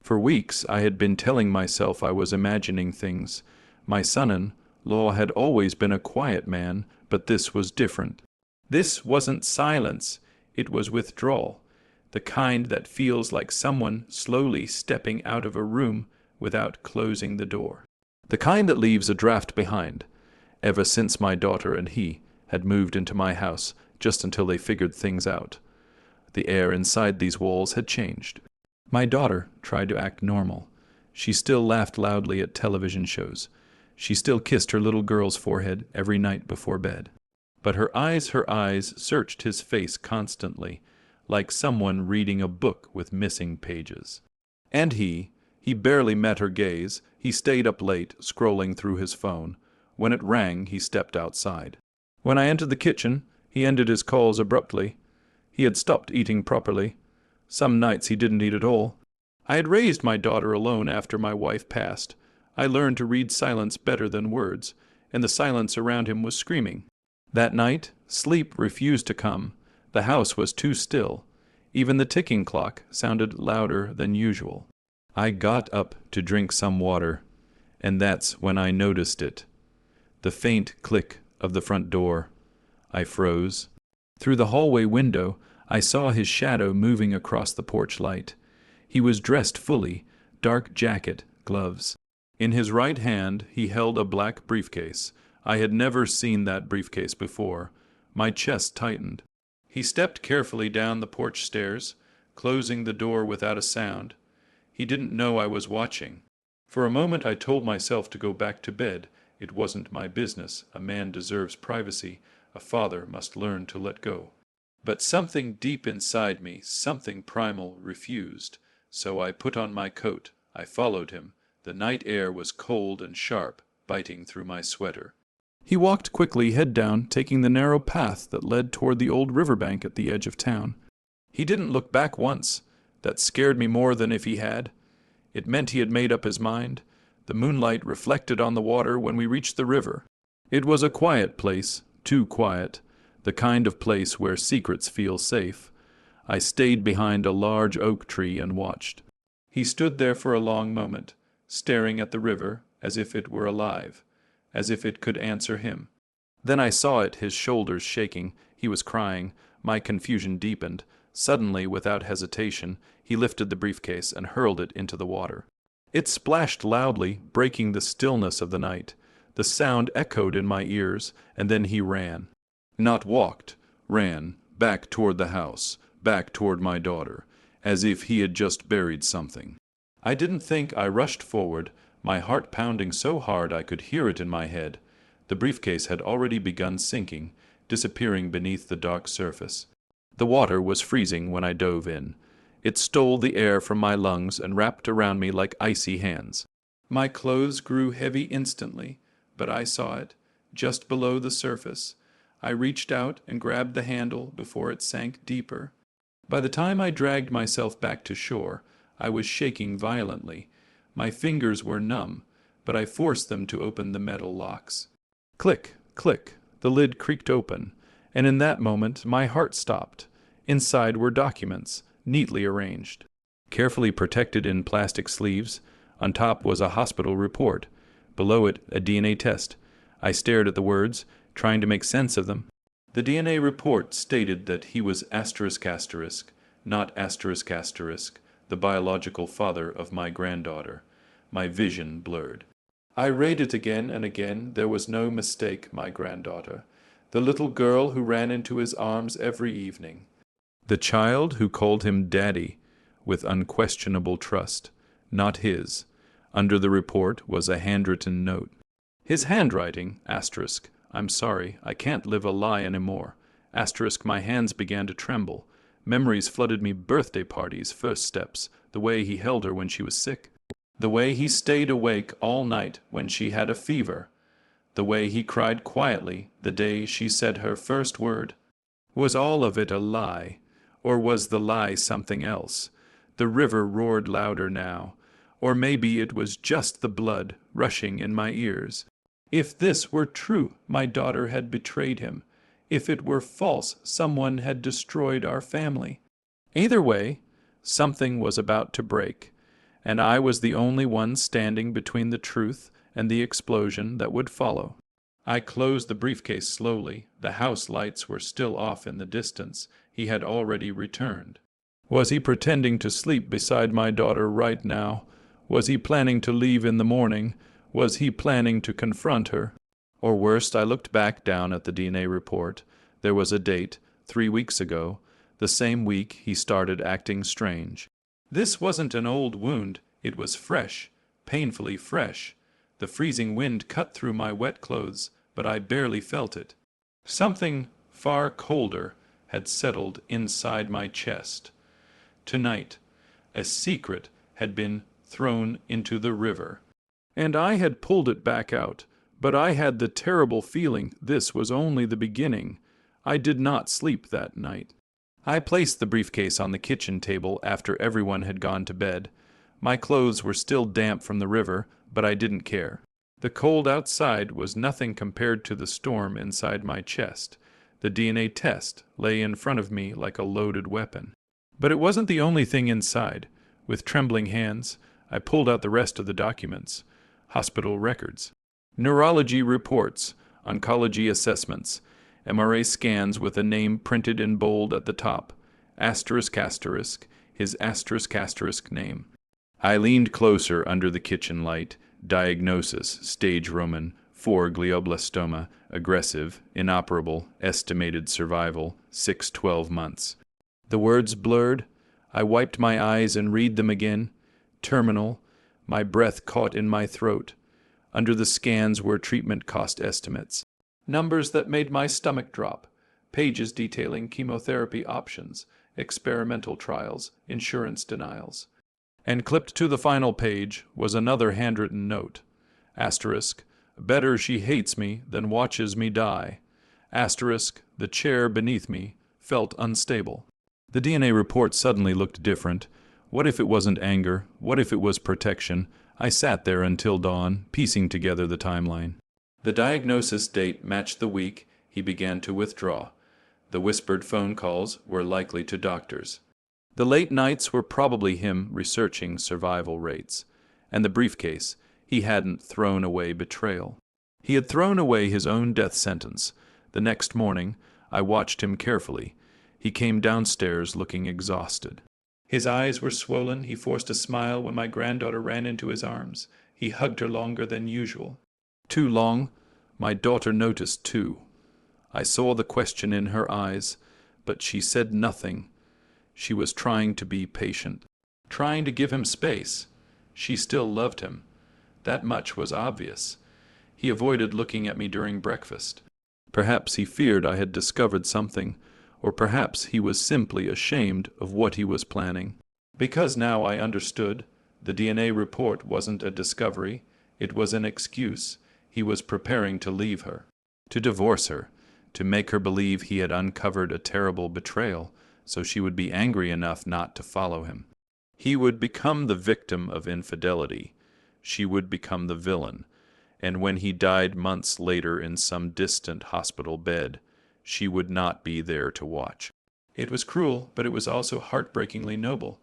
For weeks I had been telling myself I was imagining things. My son-in-law had always been a quiet man, but this was different. This wasn't silence, it was withdrawal, the kind that feels like someone slowly stepping out of a room without closing the door. The kind that leaves a draft behind. Ever since my daughter and he had moved into my house, just until they figured things out, the air inside these walls had changed. My daughter tried to act normal. She still laughed loudly at television shows. She still kissed her little girl's forehead every night before bed. But her eyes searched his face constantly, like someone reading a book with missing pages. And he barely met her gaze. He stayed up late, scrolling through his phone. When it rang, he stepped outside. When I entered the kitchen, he ended his calls abruptly. He had stopped eating properly. Some nights he didn't eat at all. I had raised my daughter alone after my wife passed. I learned to read silence better than words, and the silence around him was screaming. That night, sleep refused to come. The house was too still. Even the ticking clock sounded louder than usual. I got up to drink some water, and that's when I noticed it. The faint click of the front door. I froze. Through the hallway window, I saw his shadow moving across the porch light. He was dressed fully, dark jacket, gloves. In his right hand, he held a black briefcase. I had never seen that briefcase before. My chest tightened. He stepped carefully down the porch stairs, closing the door without a sound. He didn't know I was watching. For a moment I told myself to go back to bed. It wasn't my business. A man deserves privacy. A father must learn to let go. But something deep inside me, something primal, refused. So I put on my coat. I followed him. The night air was cold and sharp, biting through my sweater. He walked quickly, head down, taking the narrow path that led toward the old riverbank at the edge of town. He didn't look back once. That scared me more than if he had. It meant he had made up his mind. The moonlight reflected on the water when we reached the river. It was a quiet place, too quiet, the kind of place where secrets feel safe. I stayed behind a large oak tree and watched. He stood there for a long moment, staring at the river as if it were alive, as if it could answer him. Then I saw it, his shoulders shaking. He was crying. My confusion deepened. Suddenly, without hesitation, he lifted the briefcase and hurled it into the water. It splashed loudly, breaking the stillness of the night. The sound echoed in my ears, and then he ran. Not walked, ran, back toward the house, back toward my daughter, as if he had just buried something. I didn't think. I rushed forward, my heart pounding so hard I could hear it in my head. The briefcase had already begun sinking, disappearing beneath the dark surface. The water was freezing when I dove in. It stole the air from my lungs and wrapped around me like icy hands. My clothes grew heavy instantly, but I saw it, just below the surface. I reached out and grabbed the handle before it sank deeper. By the time I dragged myself back to shore, I was shaking violently. My fingers were numb, but I forced them to open the metal locks. Click, click, the lid creaked open, and in that moment my heart stopped. Inside were documents, neatly arranged, carefully protected in plastic sleeves. On top was a hospital report. Below it, a DNA test. I stared at the words, trying to make sense of them. The DNA report stated that he was ***, not ***, the biological father of my granddaughter. My vision blurred. I read it again and again. There was no mistake, my granddaughter. The little girl who ran into his arms every evening. The child who called him Daddy with unquestionable trust, not his. Under the report was a handwritten note. His handwriting, ***, I'm sorry, I can't live a lie anymore. ***, my hands began to tremble. Memories flooded me, birthday parties, first steps, the way he held her when she was sick. The way he stayed awake all night when she had a fever. The way he cried quietly the day she said her first word. Was all of it a lie? Or was the lie something else? The river roared louder now. Or maybe it was just the blood rushing in my ears. If this were true, my daughter had betrayed him. If it were false, someone had destroyed our family. Either way, something was about to break. and I was the only one standing between the truth and the explosion that would follow. I closed the briefcase slowly. The house lights were still off in the distance. He had already returned. Was he pretending to sleep beside my daughter right now? Was he planning to leave in the morning? Was he planning to confront her? Or worse, I looked back down at the DNA report. There was a date, 3 weeks ago. The same week he started acting strange. This wasn't an old wound. It was fresh, painfully fresh. The freezing wind cut through my wet clothes, but I barely felt it. Something far colder had settled inside my chest. Tonight, a secret had been thrown into the river, and I had pulled it back out, but I had the terrible feeling this was only the beginning. I did not sleep that night. I placed the briefcase on the kitchen table after everyone had gone to bed. My clothes were still damp from the river, but I didn't care. The cold outside was nothing compared to the storm inside my chest. The DNA test lay in front of me like a loaded weapon. But it wasn't the only thing inside. With trembling hands, I pulled out the rest of the documents. Hospital records, neurology reports, oncology assessments, MRA scans with a name printed in bold at the top, asterisk asterisk, his asterisk asterisk name. I leaned closer under the kitchen light. Diagnosis, stage Roman, 4 glioblastoma, aggressive, inoperable, estimated survival, 6-12 months. The words blurred. I wiped my eyes and read them again. Terminal. My breath caught in my throat. Under the scans were treatment cost estimates. Numbers that made my stomach drop. Pages detailing chemotherapy options, experimental trials, insurance denials. And clipped to the final page was another handwritten note. Asterisk, better she hates me than watches me die. Asterisk, the chair beneath me felt unstable. The DNA report suddenly looked different. What if it wasn't anger? What if it was protection? I sat there until dawn, piecing together the timeline. The diagnosis date matched the week he began to withdraw. The whispered phone calls were likely to doctors. The late nights were probably him researching survival rates. And the briefcase, he hadn't thrown away betrayal. He had thrown away his own death sentence. The next morning, I watched him carefully. He came downstairs looking exhausted. His eyes were swollen. He forced a smile when my granddaughter ran into his arms. He hugged her longer than usual. Too long. My daughter noticed too. I saw the question in her eyes, but she said nothing. She was trying to be patient, trying to give him space. She still loved him. That much was obvious. He avoided looking at me during breakfast. Perhaps he feared I had discovered something, or perhaps he was simply ashamed of what he was planning. Because now I understood, the DNA report wasn't a discovery, it was an excuse. He was preparing to leave her, to divorce her, to make her believe he had uncovered a terrible betrayal, so she would be angry enough not to follow him. He would become the victim of infidelity. She would become the villain. And when he died months later in some distant hospital bed, she would not be there to watch. It was cruel, but it was also heartbreakingly noble.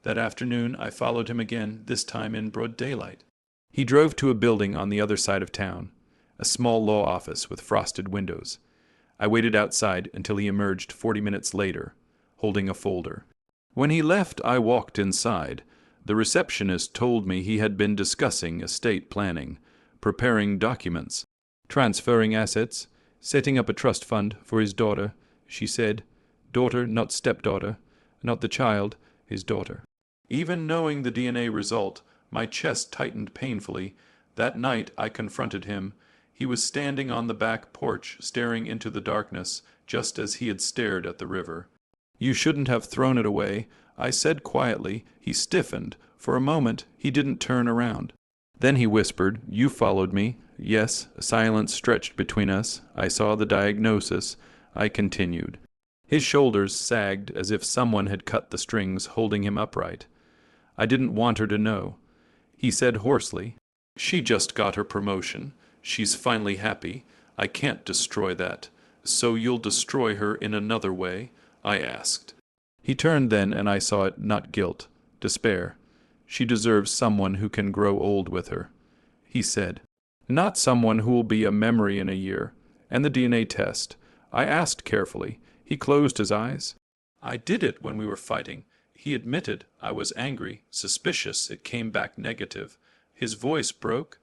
That afternoon I followed him again, this time in broad daylight. He drove to a building on the other side of town, a small law office with frosted windows. I waited outside until he emerged 40 minutes later, holding a folder. When he left, I walked inside. The receptionist told me he had been discussing estate planning, preparing documents, transferring assets, setting up a trust fund for his daughter, she said. Daughter, not stepdaughter, not the child, his daughter. Even knowing the DNA result, my chest tightened painfully. That night I confronted him. He was standing on the back porch, staring into the darkness, just as he had stared at the river. You shouldn't have thrown it away, I said quietly. He stiffened. For a moment, he didn't turn around. Then he whispered, You followed me. Yes, a silence stretched between us. I saw the diagnosis. I continued. His shoulders sagged as if someone had cut the strings holding him upright. I didn't want her to know. He said hoarsely, She just got her promotion. She's finally happy. I can't destroy that. So you'll destroy her in another way? I asked. He turned then, and I saw it not guilt, despair. She deserves someone who can grow old with her. He said, not someone who will be a memory in a year. And the DNA test. I asked carefully. He closed his eyes. I did it when we were fighting. He admitted. I was angry, suspicious. It came back negative. His voice broke.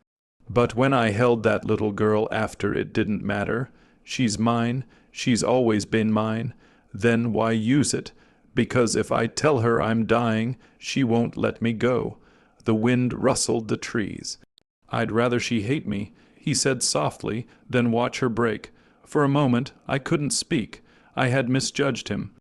But when I held that little girl after, it didn't matter. She's mine. She's always been mine. Then why use it? Because if I tell her I'm dying, she won't let me go. The wind rustled the trees. I'd rather she hate me, he said softly, than watch her break. For a moment I couldn't speak. I had misjudged him.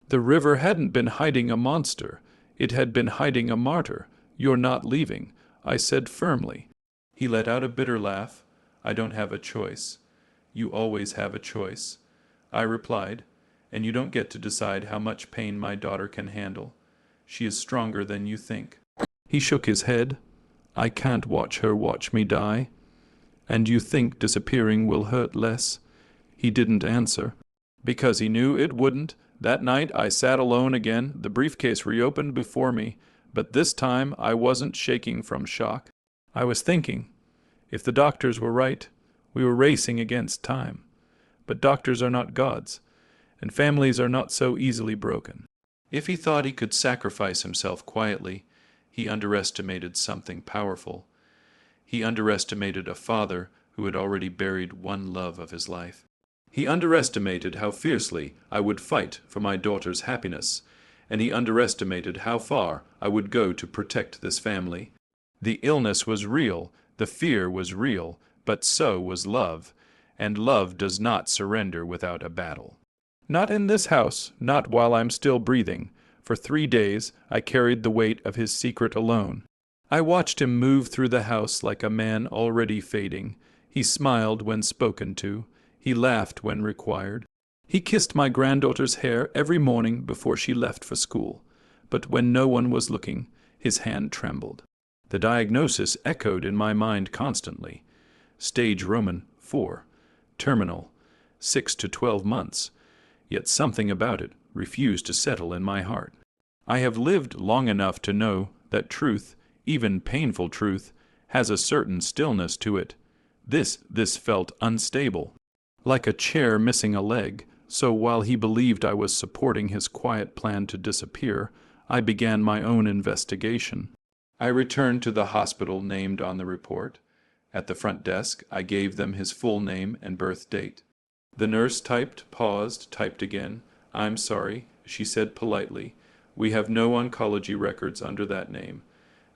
The river hadn't been hiding a monster. It had been hiding a martyr. You're not leaving, I said firmly. He let out a bitter laugh. I don't have a choice. You always have a choice, I replied, and you don't get to decide how much pain my daughter can handle. She is stronger than you think. He shook his head. I can't watch her watch me die. And you think disappearing will hurt less? He didn't answer. Because he knew it wouldn't. That night I sat alone again, the briefcase reopened before me, but this time I wasn't shaking from shock. I was thinking, if the doctors were right, we were racing against time. But doctors are not gods, and families are not so easily broken. If he thought he could sacrifice himself quietly, he underestimated something powerful. He underestimated a father who had already buried one love of his life. He underestimated how fiercely I would fight for my daughter's happiness, and he underestimated how far I would go to protect this family. The illness was real, the fear was real, but so was love, and love does not surrender without a battle. Not in this house, not while I'm still breathing. For 3 days I carried the weight of his secret alone. I watched him move through the house like a man already fading. He smiled when spoken to. He laughed when required. He kissed my granddaughter's hair every morning before she left for school. But when no one was looking, his hand trembled. The diagnosis echoed in my mind constantly. Stage Roman 4. Terminal. 6 to 12 months. Yet something about it refused to settle in my heart. I have lived long enough to know that truth, even painful truth, has a certain stillness to it. This felt unstable, like a chair missing a leg, so while he believed I was supporting his quiet plan to disappear, I began my own investigation. I returned to the hospital named on the report. At the front desk, I gave them his full name and birth date. The nurse typed, paused, typed again. I'm sorry, she said politely. We have no oncology records under that name.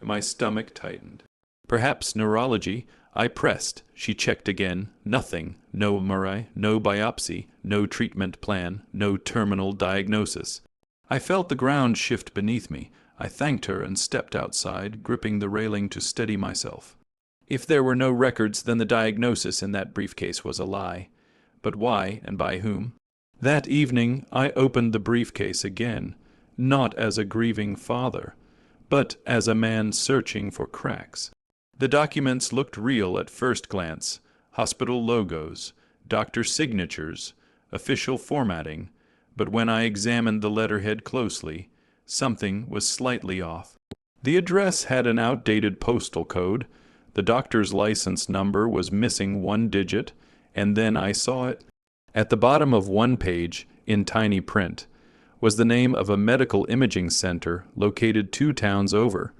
My stomach tightened. Perhaps neurology. I pressed. She checked again. Nothing. No MRI, no biopsy, no treatment plan, no terminal diagnosis. I felt the ground shift beneath me. I thanked her and stepped outside, gripping the railing to steady myself. If there were no records, then the diagnosis in that briefcase was a lie. But why and by whom? That evening I opened the briefcase again, not as a grieving father, but as a man searching for cracks. The documents looked real at first glance. Hospital logos, doctor signatures, official formatting, but when I examined the letterhead closely, something was slightly off. The address had an outdated postal code, the doctor's license number was missing 1 digit, and then I saw it. At the bottom of one page, in tiny print, was the name of a medical imaging center located 2 towns over.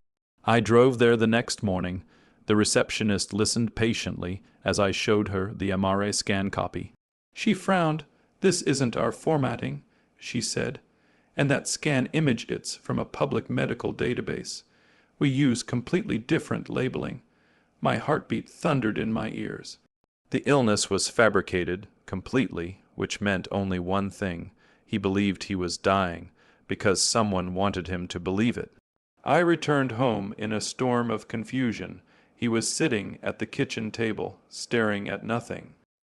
I drove there the next morning. The receptionist listened patiently as I showed her the MRI scan copy. She frowned. This isn't our formatting, she said, and that scan image it's from a public medical database. We use completely different labeling. My heartbeat thundered in my ears. The illness was fabricated, completely, which meant only one thing. He believed he was dying, because someone wanted him to believe it. I returned home in a storm of confusion. He was sitting at the kitchen table, staring at nothing.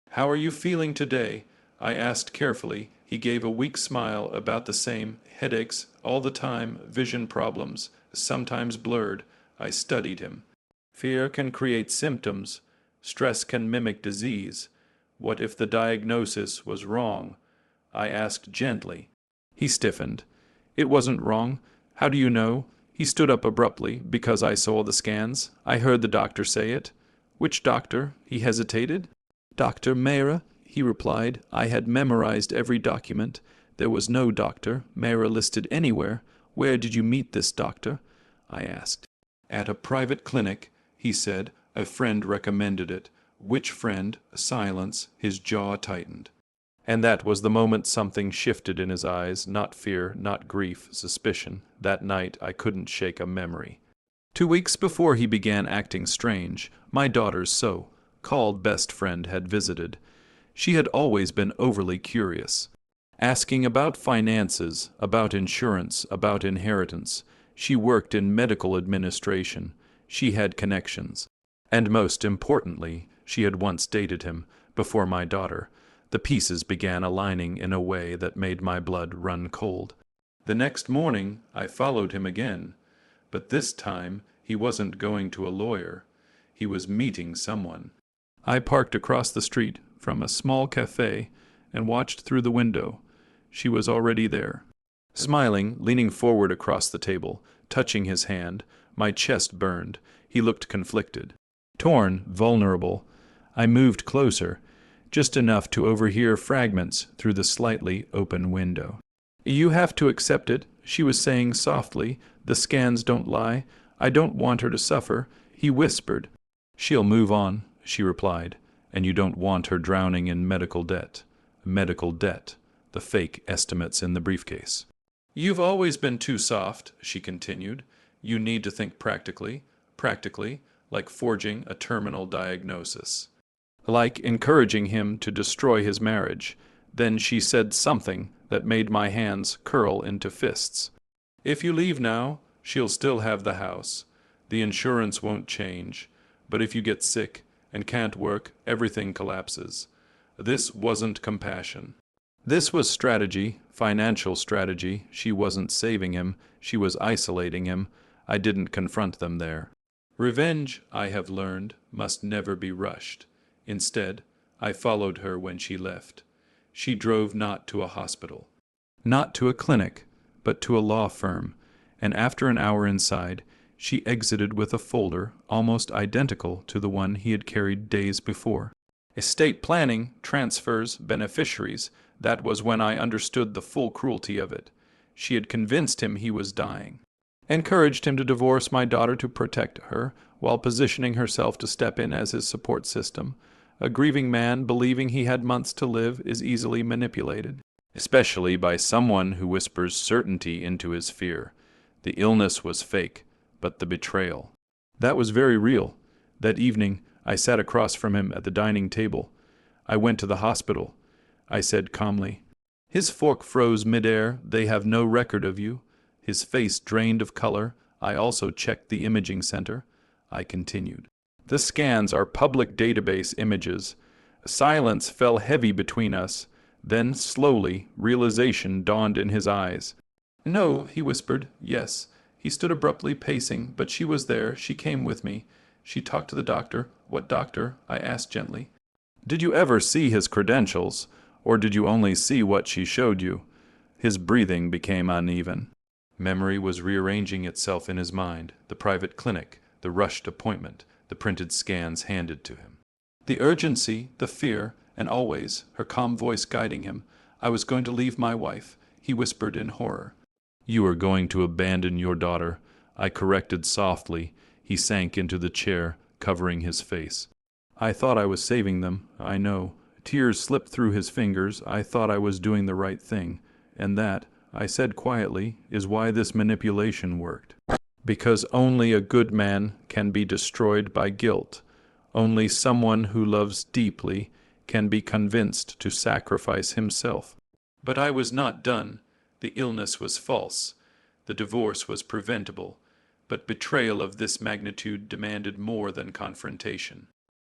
"How are you feeling today?" I asked carefully. He gave a weak smile, about the same, headaches, all the time, vision problems, sometimes blurred. I studied him. Fear can create symptoms. Stress can mimic disease. What if the diagnosis was wrong? I asked gently. He stiffened. It wasn't wrong. How do you know? He He stood up abruptly, because I saw the scans. I heard the doctor say it. Which doctor? He hesitated. Dr. Mehra, he replied. I had memorized every document. There was no Dr. Mehra listed anywhere. Where did you meet this doctor? I asked. At a private clinic, he said. A friend recommended it. Which friend? Silence. His jaw tightened. And that was the moment something shifted in his eyes, not fear, not grief, suspicion. That night I couldn't shake a memory. 2 weeks before he began acting strange, my daughter's so-called best friend had visited. She had always been overly curious, asking about finances, about insurance, about inheritance. She worked in medical administration. She had connections. And most importantly, she had once dated him, before my daughter. The pieces began aligning in a way that made my blood run cold. The next morning, I followed him again. But this time, he wasn't going to a lawyer. He was meeting someone. I parked across the street from a small cafe and watched through the window. She was already there. Smiling, leaning forward across the table, touching his hand, my chest burned. He looked conflicted. Torn, vulnerable. I moved closer, just enough to overhear fragments through the slightly open window. You have to accept it, she was saying softly. The scans don't lie. I don't want her to suffer, he whispered. She'll move on, she replied, and you don't want her drowning in medical debt. Medical debt, the fake estimates in the briefcase. You've always been too soft, she continued. You need to think practically, like forging a terminal diagnosis. Like encouraging him to destroy his marriage. Then she said something that made my hands curl into fists. If you leave now, she'll still have the house. The insurance won't change. But if you get sick and can't work, everything collapses. This wasn't compassion. This was strategy, financial strategy. She wasn't saving him. She was isolating him. I didn't confront them there. Revenge, I have learned, must never be rushed. Instead, I followed her when she left. She drove not to a hospital, not to a clinic, but to a law firm, and after an hour inside, she exited with a folder almost identical to the one he had carried days before. Estate planning, transfers, beneficiaries, that was when I understood the full cruelty of it. She had convinced him he was dying, encouraged him to divorce my daughter to protect her, while positioning herself to step in as his support system. A grieving man believing he had months to live is easily manipulated, especially by someone who whispers certainty into his fear. The illness was fake, but the betrayal. That was very real. That evening, I sat across from him at the dining table. I went to the hospital, I said calmly. His fork froze midair. They have no record of you. His face drained of color. I also checked the imaging center. I continued. The scans are public database images. Silence fell heavy between us. Then, slowly, realization dawned in his eyes. No, he whispered. Yes. He stood abruptly pacing, but she was there. She came with me. She talked to the doctor. What doctor? I asked gently. Did you ever see his credentials, or did you only see what she showed you? His breathing became uneven. Memory was rearranging itself in his mind. The private clinic, the rushed appointment, the printed scans handed to him. The urgency, the fear, and always her calm voice guiding him. I was going to leave my wife, he whispered in horror. You are going to abandon your daughter, I corrected softly. He sank into the chair, covering his face. I thought I was saving them, I know. Tears slipped through his fingers. I thought I was doing the right thing. And that, I said quietly, is why this manipulation worked. Because only a good man can be destroyed by guilt. Only someone who loves deeply can be convinced to sacrifice himself. But I was not done. The illness was false. The divorce was preventable. But betrayal of this magnitude demanded more than confrontation.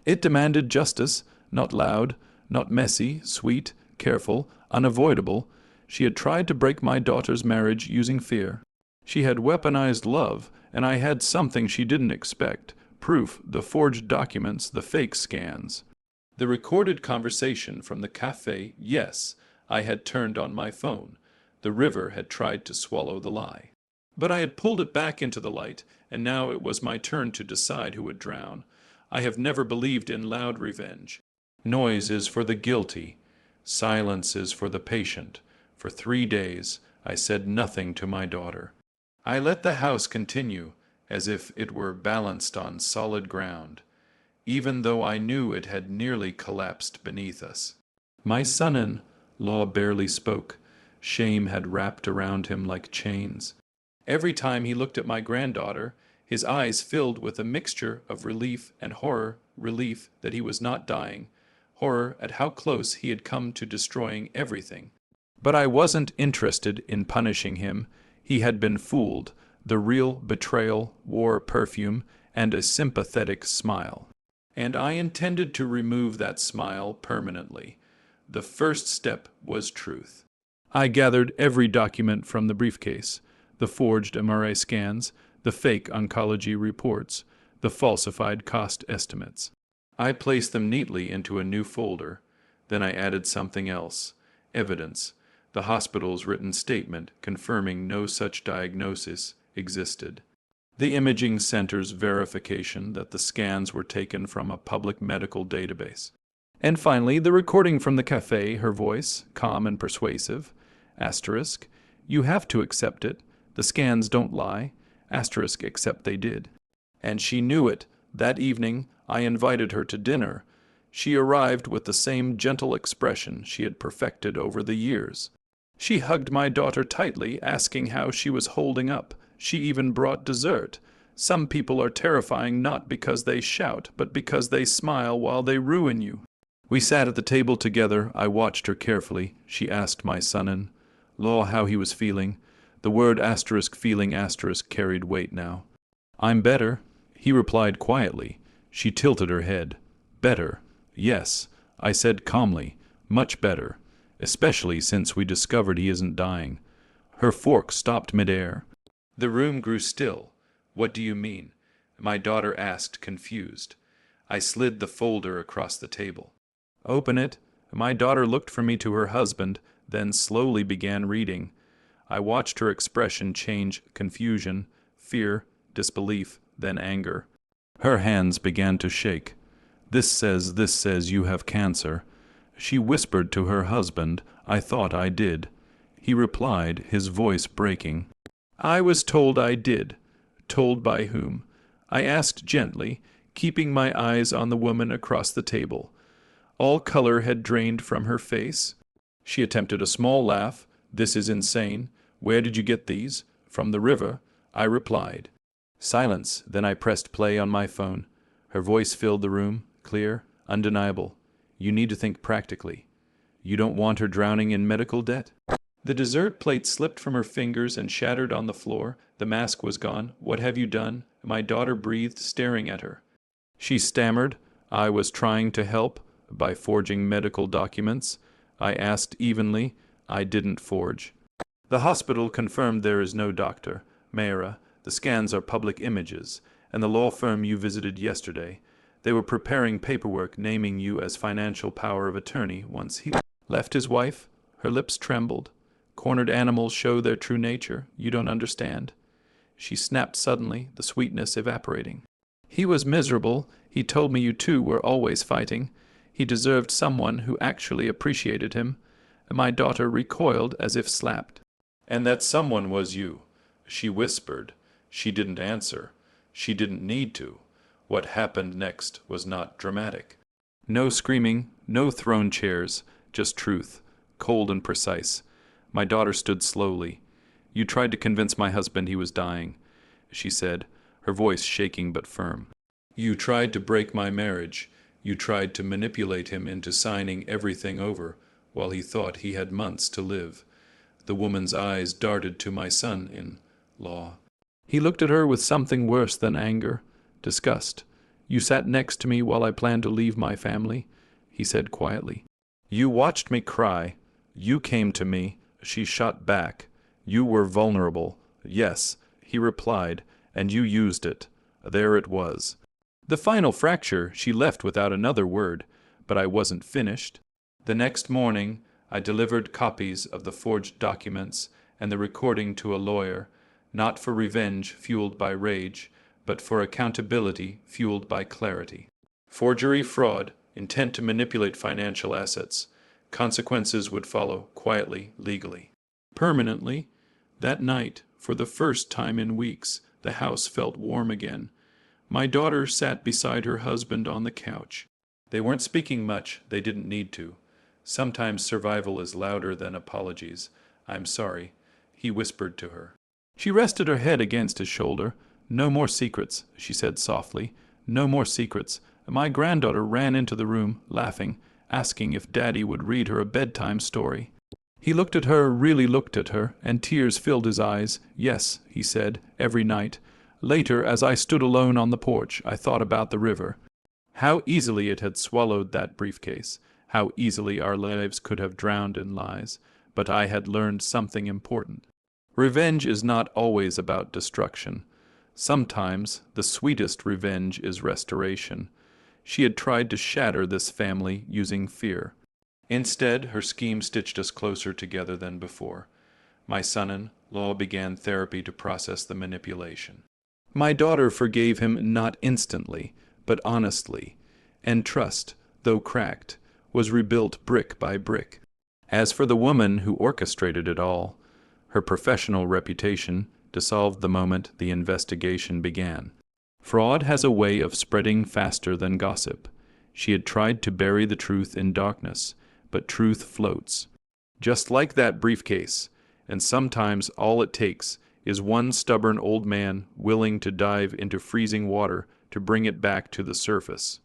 It demanded justice, not loud, not messy, sweet, careful, unavoidable. She had tried to break my daughter's marriage using fear. She had weaponized love, and I had something she didn't expect. Proof, the forged documents, the fake scans. The recorded conversation from the cafe, yes, I had turned on my phone. The river had tried to swallow the lie. But I had pulled it back into the light, and now it was my turn to decide who would drown. I have never believed in loud revenge. Noise is for the guilty. Silence is for the patient. For 3 days I said nothing to my daughter. I let the house continue, as if it were balanced on solid ground, even though I knew it had nearly collapsed beneath us. My son-in-law barely spoke. Shame had wrapped around him like chains. Every time he looked at my granddaughter, his eyes filled with a mixture of relief and horror, relief that he was not dying, horror at how close he had come to destroying everything. But I wasn't interested in punishing him. He had been fooled. The real betrayal wore perfume and a sympathetic smile. And I intended to remove that smile permanently. The first step was truth. I gathered every document from the briefcase, the forged MRI scans, the fake oncology reports, the falsified cost estimates. I placed them neatly into a new folder. Then I added something else, evidence, the hospital's written statement confirming no such diagnosis existed. The imaging center's verification that the scans were taken from a public medical database. And finally, the recording from the cafe, her voice, calm and persuasive. Asterisk, you have to accept it. The scans don't lie. Asterisk, except they did. And she knew it. That evening, I invited her to dinner. She arrived with the same gentle expression she had perfected over the years. She hugged my daughter tightly, asking how she was holding up. She even brought dessert. Some people are terrifying not because they shout, but because they smile while they ruin you. We sat at the table together. I watched her carefully. She asked my son-in-law how he was feeling. The word asterisk feeling asterisk carried weight now. I'm better, he replied quietly. She tilted her head. Better, yes, I said calmly. Much better, especially since we discovered he isn't dying. Her fork stopped midair. The room grew still. What do you mean? My daughter asked, confused. I slid the folder across the table. Open it. My daughter looked from me to her husband, then slowly began reading. I watched her expression change: confusion, fear, disbelief, then anger. Her hands began to shake. This says you have cancer. She whispered to her husband, I thought I did. He replied, his voice breaking. I was told I did. Told by whom? I asked gently, keeping my eyes on the woman across the table. All color had drained from her face. She attempted a small laugh. This is insane. Where did you get these? From the river, I replied. Silence. Then I pressed play on my phone. Her voice filled the room, clear, undeniable. You need to think practically. You don't want her drowning in medical debt? The dessert plate slipped from her fingers and shattered on the floor. The mask was gone. What have you done? My daughter breathed, staring at her. She stammered. I was trying to help by forging medical documents. I asked evenly. I didn't forge. The hospital confirmed there is no doctor. Mayra, the scans are public images, and the law firm you visited yesterday. They were preparing paperwork naming you as financial power of attorney once he left his wife. Her lips trembled. Cornered animals show their true nature. You don't understand. She snapped suddenly, the sweetness evaporating. He was miserable. He told me you two were always fighting. He deserved someone who actually appreciated him. My daughter recoiled as if slapped. And that someone was you. She whispered. She didn't answer. She didn't need to. What happened next was not dramatic. No screaming, no thrown chairs, just truth, cold and precise. My daughter stood slowly. You tried to convince my husband he was dying, she said, her voice shaking but firm. You tried to break my marriage. You tried to manipulate him into signing everything over while he thought he had months to live. The woman's eyes darted to my son-in-law. He looked at her with something worse than anger, disgust. You sat next to me while I planned to leave my family, he said quietly. You watched me cry. You came to me. She shot back. You were vulnerable. Yes, he replied, and you used it. There it was. The final fracture she left without another word, but I wasn't finished. The next morning, I delivered copies of the forged documents and the recording to a lawyer. not for revenge fueled by rage, but for accountability fueled by clarity. Forgery, fraud, intent to manipulate financial assets. Consequences would follow quietly, legally. Permanently, that night, for the first time in weeks, the house felt warm again. My daughter sat beside her husband on the couch. They weren't speaking much, they didn't need to. Sometimes survival is louder than apologies. "I'm sorry," he whispered to her. She rested her head against his shoulder. "No more secrets," she said softly. "No more secrets." My granddaughter ran into the room, laughing, asking if Daddy would read her a bedtime story. He looked at her, really looked at her, and tears filled his eyes. "Yes," he said, "every night." Later, as I stood alone on the porch, I thought about the river. How easily it had swallowed that briefcase. How easily our lives could have drowned in lies. But I had learned something important. Revenge is not always about destruction. Sometimes the sweetest revenge is restoration. She had tried to shatter this family using fear. Instead, her scheme stitched us closer together than before. My son-in-law began therapy to process the manipulation. My daughter forgave him not instantly, but honestly, and trust, though cracked, was rebuilt brick by brick. As for the woman who orchestrated it all, her professional reputation dissolved the moment the investigation began. Fraud has a way of spreading faster than gossip. She had tried to bury the truth in darkness, but truth floats. Just like that briefcase, and sometimes all it takes is one stubborn old man willing to dive into freezing water to bring it back to the surface.